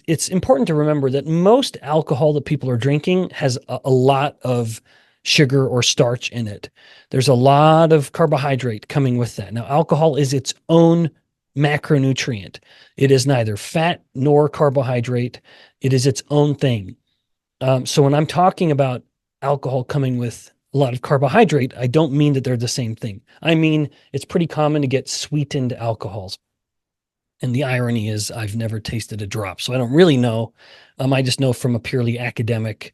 it's important to remember that most alcohol that people are drinking has a lot of sugar or starch in it. There's a lot of carbohydrate coming with that. Now, alcohol is its own macronutrient. It is neither fat nor carbohydrate. It is its own thing. So when I'm talking about alcohol coming with a lot of carbohydrate, I don't mean that they're the same thing. I mean, it's pretty common to get sweetened alcohols. And the irony is I've never tasted a drop, so I don't really know. I just know from a purely academic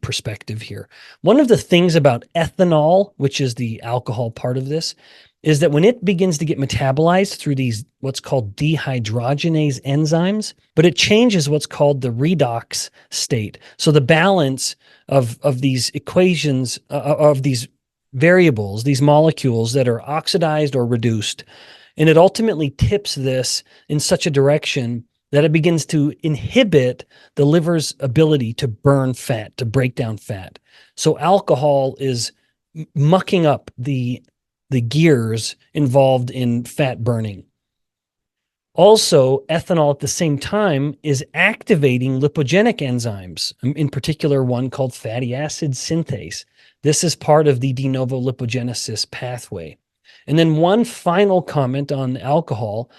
perspective here. One of the things about ethanol, which is the alcohol part of this, is that when it begins to get metabolized through these what's called dehydrogenase enzymes, but it changes what's called the redox state. So the balance of these equations, of these variables, these molecules that are oxidized or reduced, and it ultimately tips this in such a direction that it begins to inhibit the liver's ability to burn fat, to break down fat. So alcohol is mucking up the gears involved in fat burning. Also, ethanol at the same time is activating lipogenic enzymes, in particular one called fatty acid synthase. This is part of the de novo lipogenesis pathway. And then one final comment on alcohol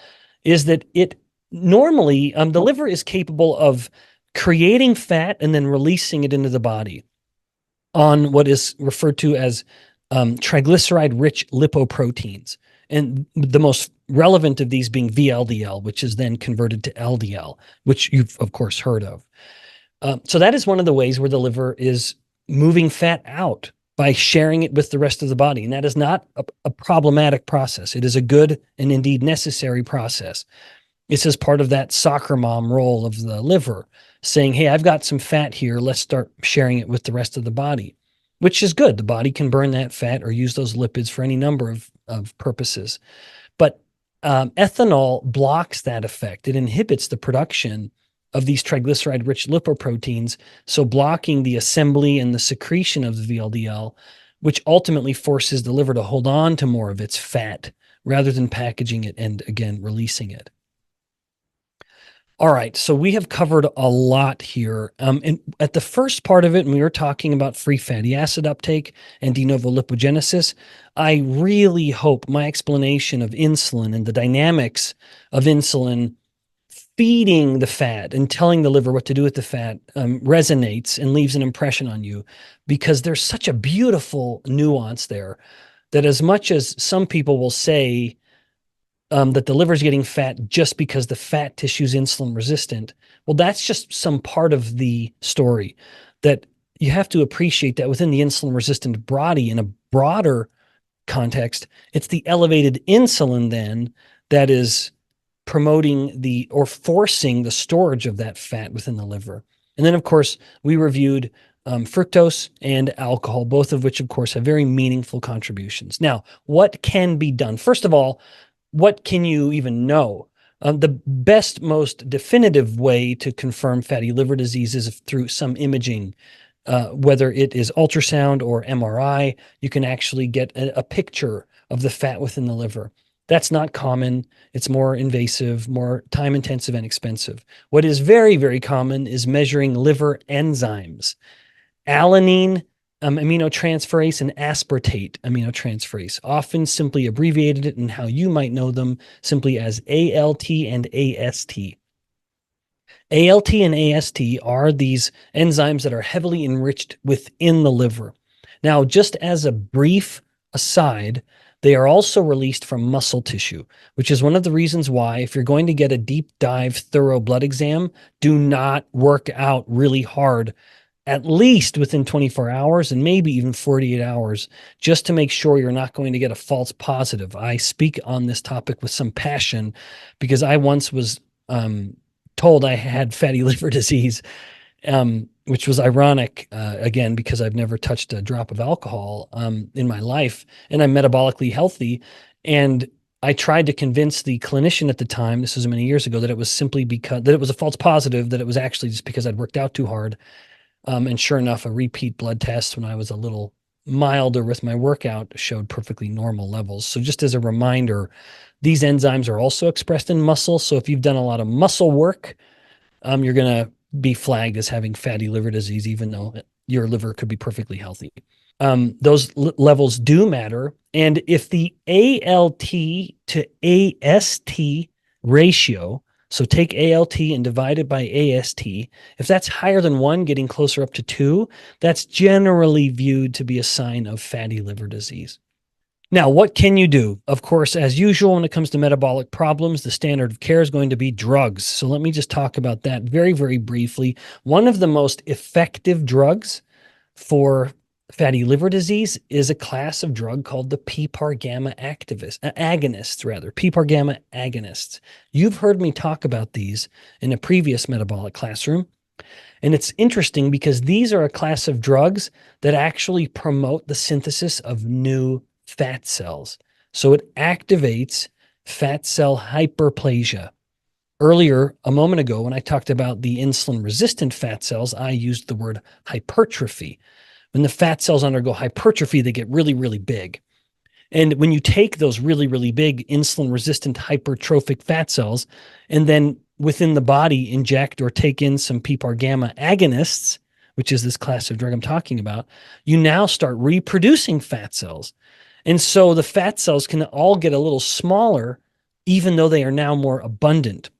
is that it normally, the liver is capable of creating fat and then releasing it into the body on what is referred to as triglyceride-rich lipoproteins. And the most relevant of these being VLDL, which is then converted to LDL, which you've, of course, heard of. So that is one of the ways where the liver is moving fat out by sharing it with the rest of the body. And that is not a problematic process. It is a good and indeed necessary process. This is part of that soccer mom role of the liver, saying, hey, I've got some fat here. Let's start sharing it with the rest of the body, which is good. The body can burn that fat or use those lipids for any number of purposes. But ethanol blocks that effect. It inhibits the production of these triglyceride-rich lipoproteins, so blocking the assembly and the secretion of the VLDL, which ultimately forces the liver to hold on to more of its fat rather than packaging it and, again, releasing it. All right, so we have covered a lot here. And at the first part of it, when we were talking about free fatty acid uptake and de novo lipogenesis, I really hope my explanation of insulin and the dynamics of insulin feeding the fat and telling the liver what to do with the fat resonates and leaves an impression on you, because there's such a beautiful nuance there that as much as some people will say that the liver's getting fat just because the fat tissue is insulin resistant, well, that's just some part of the story that you have to appreciate that within the insulin resistant body in a broader context, it's the elevated insulin then that is promoting or forcing the storage of that fat within the liver. And then, of course, we reviewed fructose and alcohol, both of which, of course, have very meaningful contributions. Now, what can be done? First of all, what can you even know? The best, most definitive way to confirm fatty liver disease is through some imaging, whether it is ultrasound or MRI. You can actually get a picture of the fat within the liver. That's not common. It's more invasive, more time-intensive and expensive. What is very, very common is measuring liver enzymes. Alanine aminotransferase and aspartate aminotransferase, often simply abbreviated in how you might know them simply as ALT and AST. ALT and AST are these enzymes that are heavily enriched within the liver. Now, just as a brief aside, they are also released from muscle tissue, which is one of the reasons why, if you're going to get a deep dive, thorough blood exam, do not work out really hard, at least within 24 hours and maybe even 48 hours, just to make sure you're not going to get a false positive. I speak on this topic with some passion because I once was told I had fatty liver disease, which was ironic, again, because I've never touched a drop of alcohol in my life, and I'm metabolically healthy. And I tried to convince the clinician at the time, this was many years ago, that it was simply because, that it was a false positive, that it was actually just because I'd worked out too hard. And sure enough, a repeat blood test when I was a little milder with my workout showed perfectly normal levels. So just as a reminder, these enzymes are also expressed in muscle. So if you've done a lot of muscle work, you're going to be flagged as having fatty liver disease, even though your liver could be perfectly healthy. Those levels do matter. And if the ALT to AST ratio, so take ALT and divide it by AST, if that's higher than 1, getting closer up to 2, that's generally viewed to be a sign of fatty liver disease. Now, what can you do? Of course, as usual, when it comes to metabolic problems, the standard of care is going to be drugs. So let me just talk about that very, very briefly. One of the most effective drugs for fatty liver disease is a class of drug called the PPAR gamma PPAR gamma agonists. You've heard me talk about these in a previous metabolic classroom. And it's interesting because these are a class of drugs that actually promote the synthesis of new fat cells. So it activates fat cell hyperplasia. Earlier, a moment ago, when I talked about the insulin-resistant fat cells, I used the word hypertrophy. When the fat cells undergo hypertrophy, they get really, really big. And when you take those really, really big insulin-resistant hypertrophic fat cells and then within the body inject or take in some PPAR gamma agonists, which is this class of drug I'm talking about, you now start reproducing fat cells. And so the fat cells can all get a little smaller, even though they are now more abundant.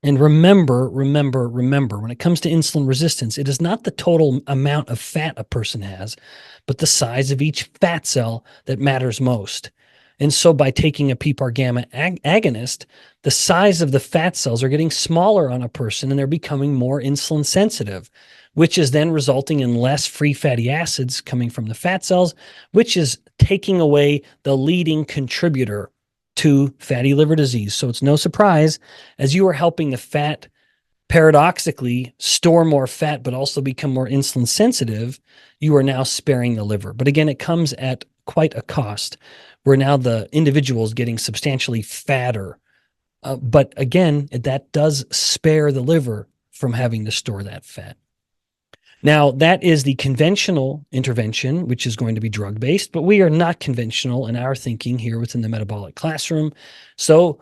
And remember, when it comes to insulin resistance, it is not the total amount of fat a person has, but the size of each fat cell that matters most. And so by taking a PPAR gamma agonist, the size of the fat cells are getting smaller on a person and they're becoming more insulin sensitive, which is then resulting in less free fatty acids coming from the fat cells, which is taking away the leading contributor to fatty liver disease. So it's no surprise, as you are helping the fat paradoxically store more fat, but also become more insulin sensitive, you are now sparing the liver. But again, it comes at quite a cost, where now the individual is getting substantially fatter. But again, that does spare the liver from having to store that fat. Now, that is the conventional intervention, which is going to be drug-based, but we are not conventional in our thinking here within the metabolic classroom. So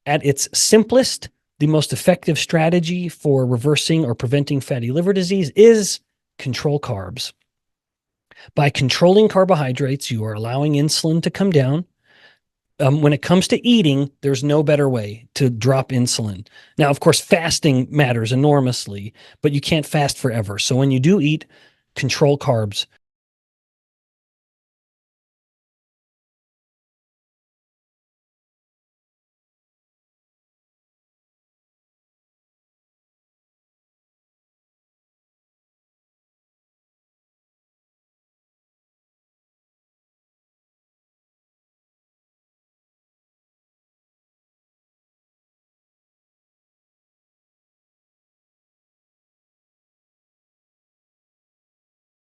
at its simplest, the most effective strategy for reversing or preventing fatty liver disease is control carbs. By controlling carbohydrates, you are allowing insulin to come down. When it comes to eating, there's no better way to drop insulin. Now, of course, fasting matters enormously, but you can't fast forever. So when you do eat, control carbs.